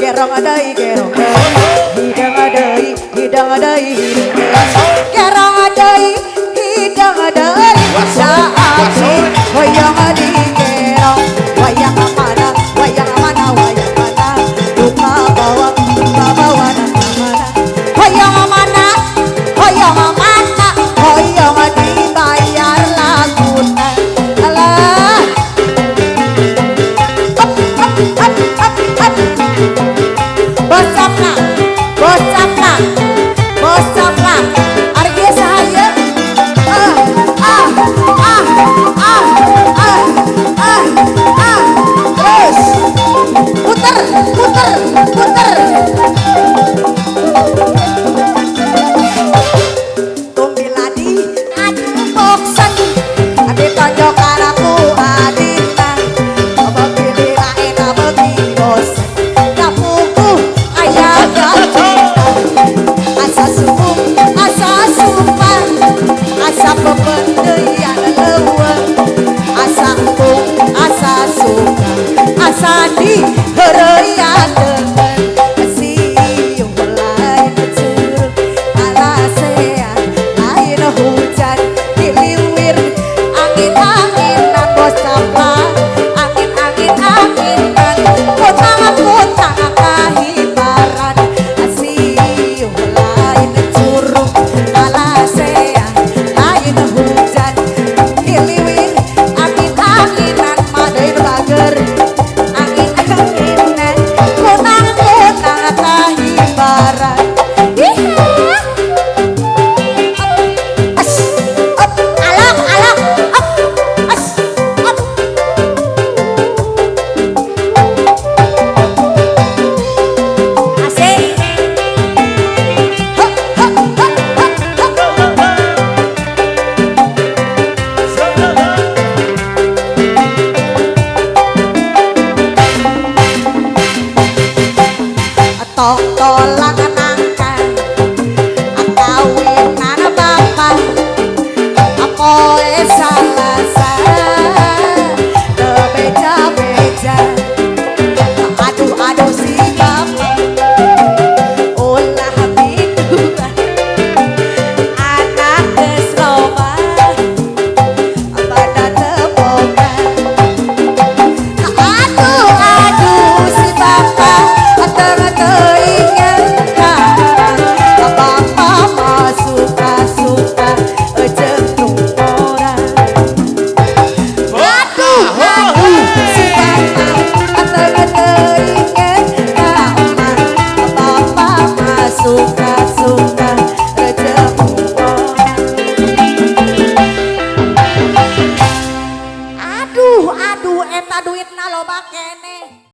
gerong adai gerong hidang adai hidang adai gerong adai hidang adai saati wayang adi gerong wayang mana wayang mana wayang mana duka bawa mana wayang mana wayang mana wayang adi bayar laguna alah bosapna bosapna bosapna arge sahaya terus puter puter puter tumbiladi aduh boksan ade tonjokan aku adina bagi lain bagi bosan kapuku ayah asa subuh asa sumpah asa pemberdayaan leuweung asa empuk asa suka asa di heureuyaan siung lain curug alasea lain hujan diliwir angin-anginan bosapa angin-anginan putang-putang kahibaran siung lain curug alasea lain hujan diliwir angin-anginan madein bager angin-anginan putang-putang kahibaran as up alok alok up as up asik tong tolang